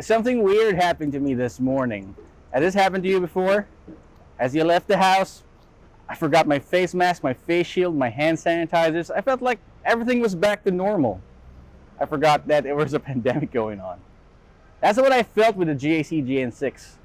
Something weird happened to me this morning. Has this happened to you before? As you left the house, I forgot my face mask, my face shield, my hand sanitizers. I felt like everything was back to normal. I forgot that there was a pandemic going on. That's what I felt with the GAC GN6.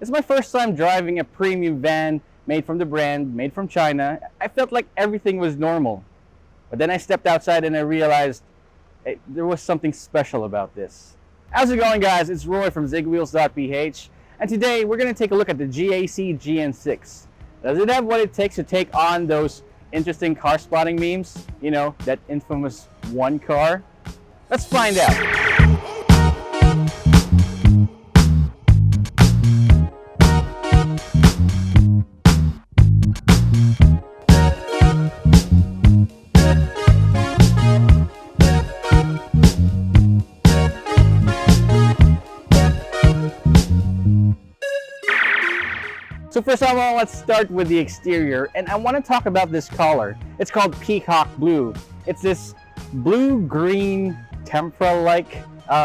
It's my first time driving a premium van made from the brand, made from China. I felt like everything was normal. But then I stepped outside and I realized there was something special about this. How's it going, guys? It's Roy from Zigwheels.Ph, and today we're going to take a look at the GAC GN6. Does it have what it takes to take on those interesting car spotting memes? You know, that infamous one car? Let's find out. So first of all, let's start with the exterior, and I want to talk about this color. It's called peacock blue. It's this blue-green tempera-like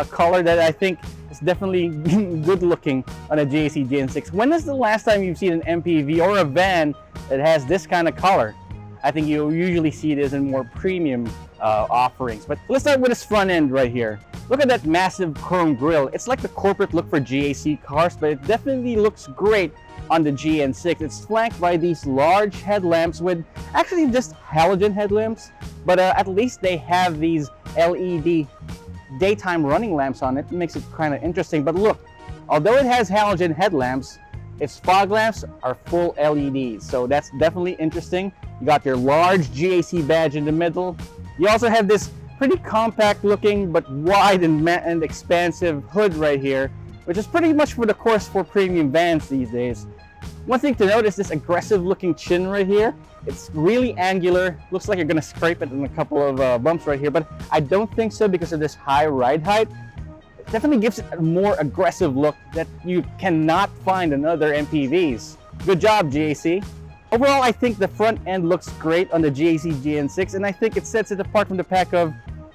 color that I think is definitely good looking on a GAC GN6. When is the last time you've seen an MPV or a van that has this kind of color? I think you usually see this in more premium offerings. But let's start with this front end right here. Look at that massive chrome grille. It's like the corporate look for GAC cars, but it definitely looks great on the GN6. It's flanked by these large headlamps with actually just halogen headlamps, but at least they have these LED daytime running lamps on it. It makes it kind of interesting. But look, although it has halogen headlamps, its fog lamps are full LEDs, so that's definitely interesting. You got your large GAC badge in the middle. You also have this pretty compact looking but wide and expansive hood right here, which is pretty much for the course for premium vans these days. One thing to notice, this aggressive looking chin right here. It's really angular. Looks like you're gonna scrape it in a couple of bumps right here, but I don't think so because of this high ride height. It definitely gives it a more aggressive look that you cannot find in other MPVs. Good job, GAC. Overall, I think the front end looks great on the GAC GN6, and I think it sets it apart from the pack of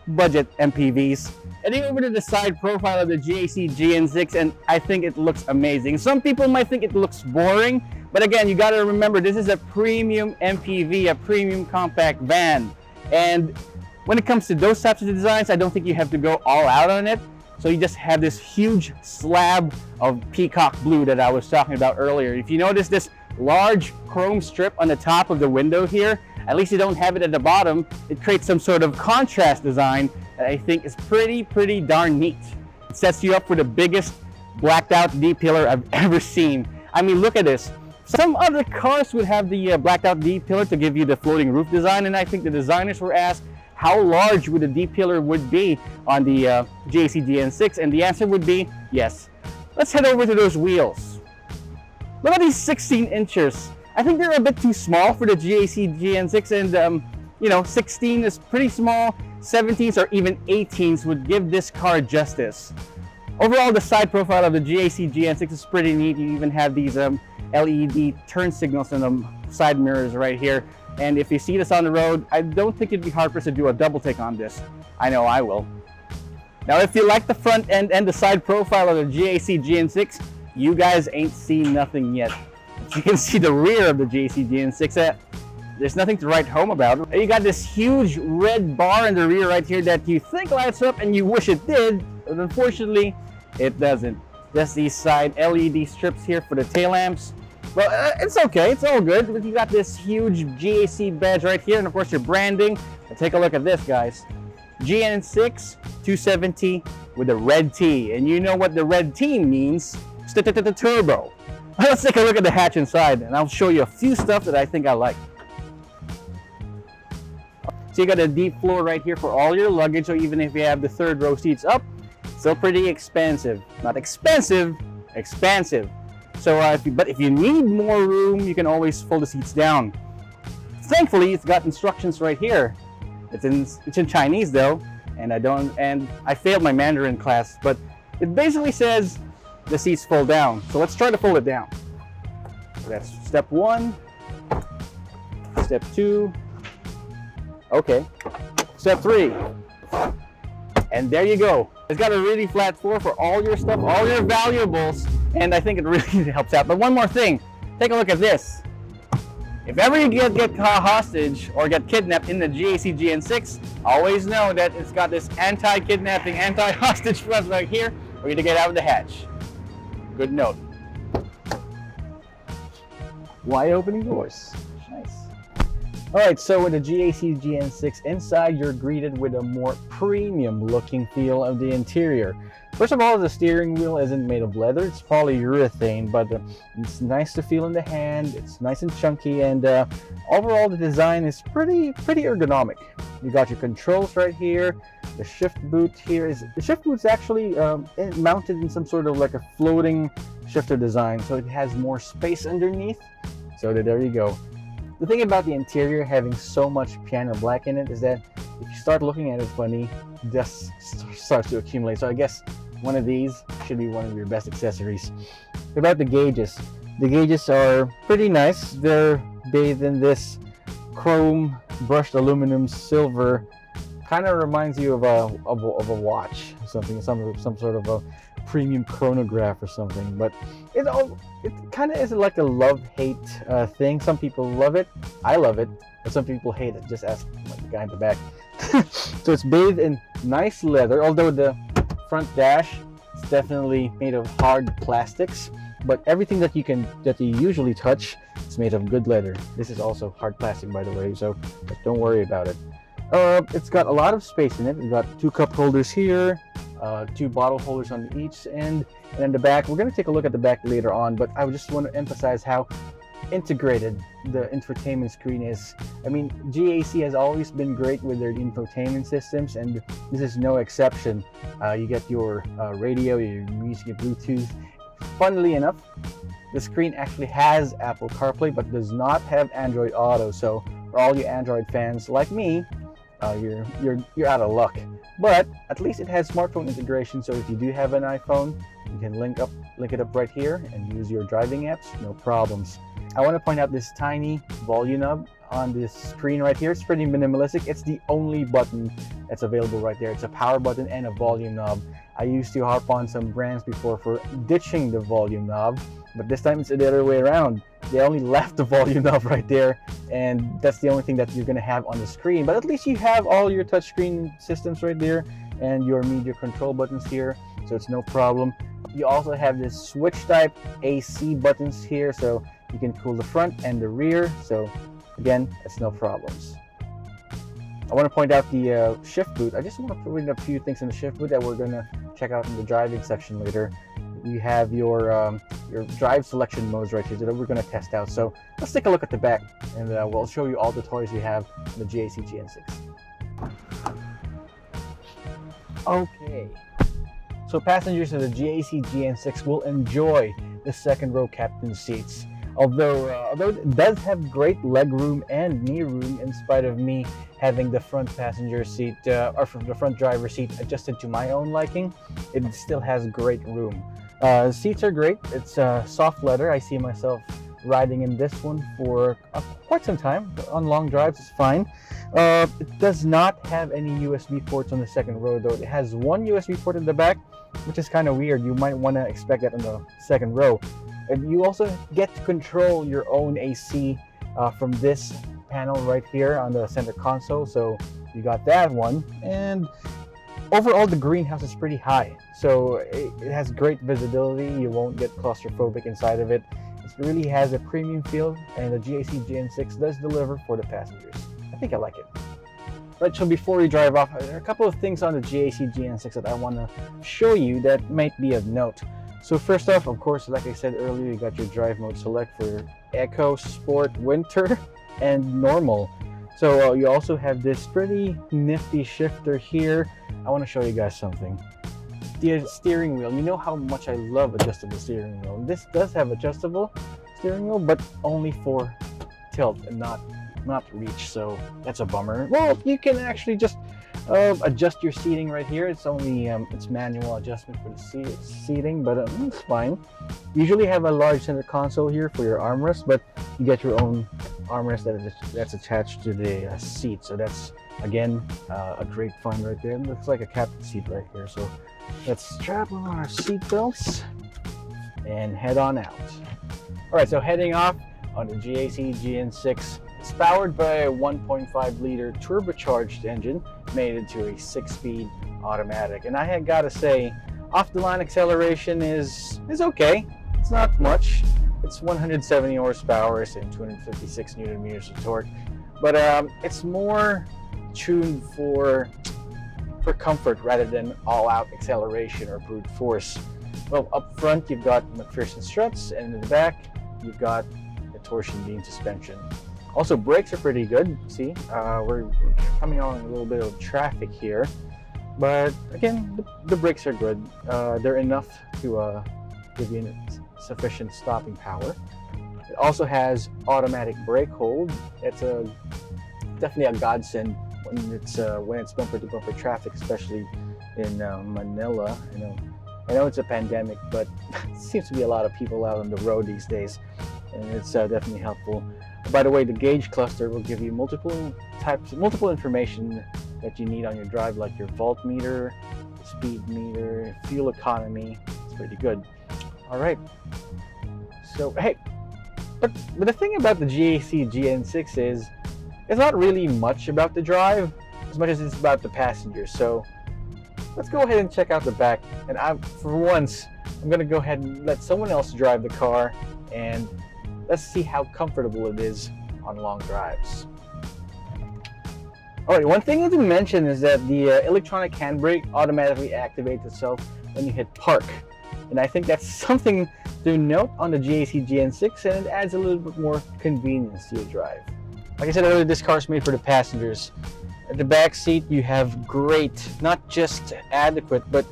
budget MPVs. Heading over to the side profile of the GAC GN6, and I think it looks amazing. Some people might think it looks boring, but again, you got to remember this is a premium MPV, a premium compact van. And when it comes to those types of designs, I don't think you have to go all out on it. So you just have this huge slab of peacock blue that I was talking about earlier. If you notice this large chrome strip on the top of the window here, at least you don't have it at the bottom. It creates some sort of contrast design that I think is pretty darn neat. It sets you up for the biggest blacked out D-pillar I've ever seen. I mean, look at this. Some other cars would have the blacked out D-pillar to give you the floating roof design, and I think the designers were asked how large would the D-pillar would be on the GAC GN6, and the answer would be yes. Let's head over to those wheels. Look at these 16 inches. I think they're a bit too small for the GAC GN6, and you know, 16 is pretty small. 17s or even 18s would give this car justice. Overall, the side profile of the GAC GN6 is pretty neat. You even have these LED turn signals in the side mirrors right here. And if you see this on the road, I don't think it'd be hard for us to do a double take on this. I know I will. Now, if you like the front end and the side profile of the GAC GN6, you guys ain't seen nothing yet. If you can see the rear of the GAC GN6, there's nothing to write home about. You got this huge red bar in the rear right here that you think lights up and you wish it did, but unfortunately, it doesn't. Just these side LED strips here for the tail lamps. Well, it's okay, it's all good. But you got this huge GAC badge right here, and of course your branding. But take a look at this, guys. GN6 270 with a red T, and you know what the red T means? Turbo. Let's take a look at the hatch inside, and I'll show you a few stuff that I think I like. So you got a deep floor right here for all your luggage, so even if you have the third row seats up, still pretty expansive. Not expensive, expansive. So, if you need more room, you can always fold the seats down. Thankfully, it's got instructions right here. It's in Chinese though, and I failed my Mandarin class, but it basically says the seats fold down. So let's try to fold it down. So that's step 1, step 2. Okay, step 3. And there you go. It's got a really flat floor for all your stuff, all your valuables, and I think it really helps out. But one more thing, take a look at this. If ever you get hostage or get kidnapped in the GAC GN6, always know that it's got this anti-kidnapping, anti-hostage front right here for you to get out of the hatch. Good note. Wide opening doors. Nice. Alright, so with the GAC GN6 inside, you're greeted with a more premium looking feel of the interior. First of all, the steering wheel isn't made of leather, it's polyurethane, but it's nice to feel in the hand, it's nice and chunky, and overall the design is pretty ergonomic. You got your controls right here, the shift boot here. The shift boot's actually mounted in some sort of like a floating shifter design, so it has more space underneath. So there you go. The thing about the interior having so much piano black in it is that if you start looking at it funny, dust starts to accumulate. So I guess one of these should be one of your best accessories. About the gauges are pretty nice. They're bathed in this chrome brushed aluminum silver. Kind of reminds you of a watch, something, some sort of a premium chronograph or something. But it kind of is like a love-hate thing. Some people love it, I love it, but some people hate it. Just ask the guy in the back. So it's bathed in nice leather, although the front dash is definitely made of hard plastics, but everything that you usually touch is made of good leather. This is also hard plastic, by the way, so don't worry about it. It's got a lot of space in it. We've got 2 cup holders here, 2 bottle holders on each end, and then the back. We're going to take a look at the back later on, but I just want to emphasize how integrated the infotainment screen is. I mean, GAC has always been great with their infotainment systems, and this is no exception. You get your radio, your music, your Bluetooth. Funnily enough, the screen actually has Apple CarPlay but does not have Android Auto. So for all you Android fans like me, you're out of luck. But at least it has smartphone integration, so if you do have an iPhone, you can link it up right here and use your driving apps, no problems. I want to point out this tiny volume knob on this screen right here. It's pretty minimalistic. It's the only button that's available right there. It's a power button and a volume knob. I used to harp on some brands before for ditching the volume knob, but this time it's the other way around. They only left the volume knob right there, and that's the only thing that you're going to have on the screen. But at least you have all your touchscreen systems right there and your media control buttons here, so it's no problem. You also have this switch type AC buttons here, so you can cool the front and the rear, so again, it's no problems. I want to point out the shift boot. I just want to point out a few things in the shift boot that we're going to check out in the driving section later. You have your drive selection modes right here that we're going to test out. So let's take a look at the back, and we'll show you all the toys we have in the GAC GN6. Okay, so passengers of the GAC GN6 will enjoy the second row captain seats. Although it does have great leg room and knee room, in spite of me having the front passenger seat or the front driver seat adjusted to my own liking, it still has great room. Seats are great. It's soft leather. I see myself riding in this one for quite some time. On long drives, it's fine. It does not have any USB ports on the second row, though. It has one USB port in the back, which is kind of weird. You might want to expect that in the second row. And you also get to control your own AC from this panel right here on the center console. So you got that one. And overall, the greenhouse is pretty high. So it has great visibility. You won't get claustrophobic inside of it. It really has a premium feel, and the GAC GN6 does deliver for the passengers. I think I like it. Right, so before we drive off, there are a couple of things on the GAC GN6 that I want to show you that might be of note. So first off, of course, like I said earlier, you got your drive mode select for Eco, Sport, Winter, and Normal. So you also have this pretty nifty shifter here. I want to show you guys something. The steering wheel, you know how much I love adjustable steering wheel. This does have adjustable steering wheel, but only for tilt and not reach, so that's a bummer. Well, you can actually just adjust your seating right here. It's only it's manual adjustment for the seating, but it's fine. You usually have a large center console here for your armrest, but you get your own armrest that's attached to the seat, so that's Again, a great fun right there. It looks like a captain seat right here. So let's strap on our seat belts and head on out. All right, so heading off on the GAC GN6. It's powered by a 1.5 liter turbocharged engine made into a 6-speed automatic. And I had got to say, off-the-line acceleration is okay. It's not much. It's 170 horsepower and 256 newton meters of torque. But it's more tuned for comfort rather than all-out acceleration or brute force. Well, up front you've got McPherson struts, and in the back you've got the torsion beam suspension. Also, brakes are pretty good. See, we're coming on a little bit of traffic here, but again, the brakes are good. They're enough to give you sufficient stopping power. It also has automatic brake hold. It's definitely a godsend when it's bumper-to-bumper traffic, especially in Manila. I know it's a pandemic, but it seems to be a lot of people out on the road these days, and it's definitely helpful. By the way, the gauge cluster will give you multiple information that you need on your drive, like your voltmeter, speed meter, fuel economy. It's pretty good. All right. So hey, but the thing about the GAC GN6 is it's not really much about the drive as much as it's about the passengers. So let's go ahead and check out the back. And for once, I'm gonna go ahead and let someone else drive the car, and let's see how comfortable it is on long drives. All right, one thing to mention is that the electronic handbrake automatically activates itself when you hit park. And I think that's something to note on the GAC GN6, and it adds a little bit more convenience to your drive. Like I said earlier, this car is made for the passengers. At the back seat, you have great, not just adequate, but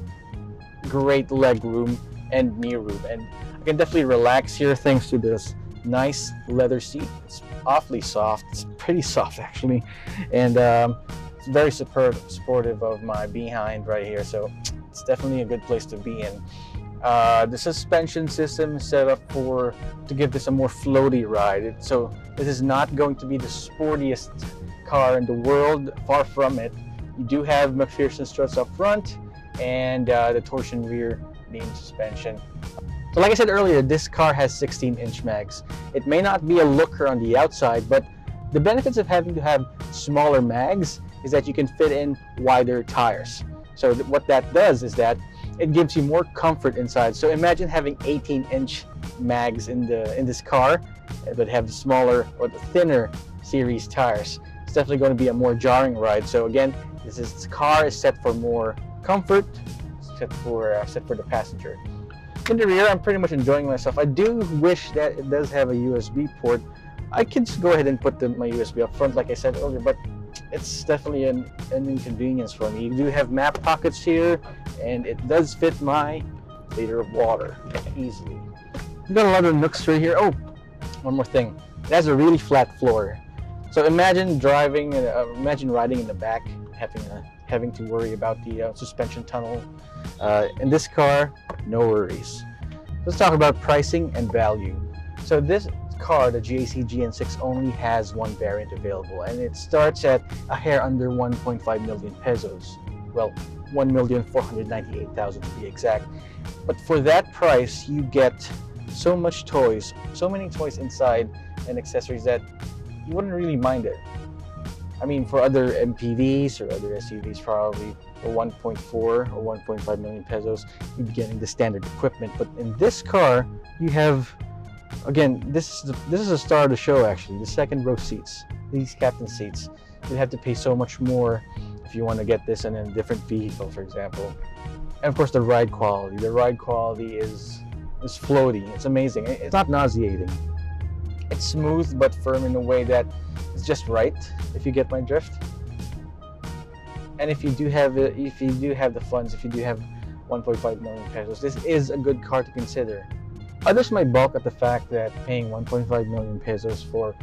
great leg room and knee room. And I can definitely relax here thanks to this nice leather seat. It's awfully soft. It's pretty soft actually, and it's very supportive of my behind right here. So it's definitely a good place to be in. The suspension system is set up to give this a more floaty ride. So this is not going to be the sportiest car in the world, far from it. You do have McPherson struts up front and the torsion rear beam suspension. So like I said earlier, this car has 16-inch mags. It may not be a looker on the outside, but the benefits of having to have smaller mags is that you can fit in wider tires. So what that does is that it gives you more comfort inside. So imagine having 18-inch mags in this car, but have the smaller or the thinner series tires. It's definitely going to be a more jarring ride. So again, this car is set for more comfort, set for the passenger. In the rear, I'm pretty much enjoying myself. I do wish that it does have a USB port. I could just go ahead and put my USB up front, like I said earlier, but it's definitely an inconvenience for me. You do have map pockets here, and it does fit my liter of water easily. We've got a lot of nooks right here. Oh, one more thing. It has a really flat floor. So imagine riding in the back, having to worry about the suspension tunnel. In this car, no worries. Let's talk about pricing and value. So this car, the GAC GN6, only has one variant available, and it starts at a hair under 1.5 million pesos. Well, 1,498,000 to be exact. But for that price, you get so many toys inside and accessories that you wouldn't really mind it. I mean, for other MPVs or other SUVs, probably for 1.4 or 1.5 million pesos, you'd be getting the standard equipment. But in this car, you have, again, this is the star of the show actually, the second row seats, these captain seats. You'd have to pay so much more if you want to get this in a different vehicle, for example. And of course, the ride quality. The ride quality is floaty. It's amazing. It's not nauseating. It's smooth but firm in a way that is just right, if you get my drift. And if you do have the funds, if you do have 1.5 million pesos, this is a good car to consider. Others might balk at the fact that paying 1.5 million pesos for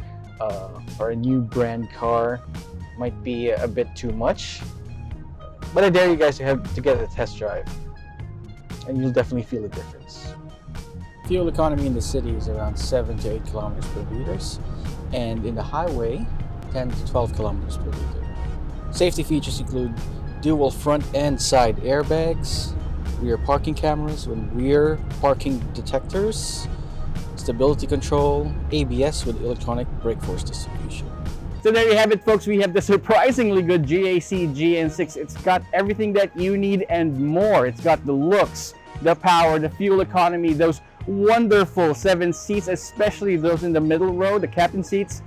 a new brand car might be a bit too much, but I dare you guys to get a test drive, and you'll definitely feel the difference. Fuel economy in the city is around 7 to 8 kilometers per liter, and in the highway, 10 to 12 kilometers per liter. Safety features include dual front and side airbags, rear parking cameras with rear parking detectors, stability control, ABS with electronic brake force distribution. So there you have it, folks. We have the surprisingly good GAC GN6. It's got everything that you need and more. It's got the looks, the power, the fuel economy, those wonderful 7 seats, especially those in the middle row, the captain seats.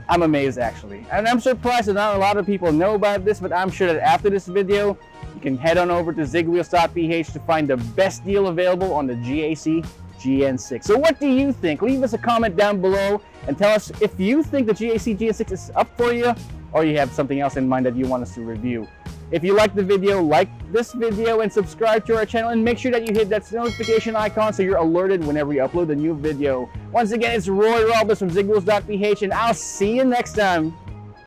I'm amazed, actually. And I'm surprised that not a lot of people know about this, but I'm sure that after this video, you can head on over to Zigwheels.Ph to find the best deal available on the GAC GN6. So what do you think? Leave us a comment down below and tell us if you think the GAC GN6 is up for you, or you have something else in mind that you want us to review. If you like the video, like this video and subscribe to our channel, and make sure that you hit that notification icon so you're alerted whenever we upload a new video. Once again, it's Roy Robles from Zigwheels.Ph, and I'll see you next time.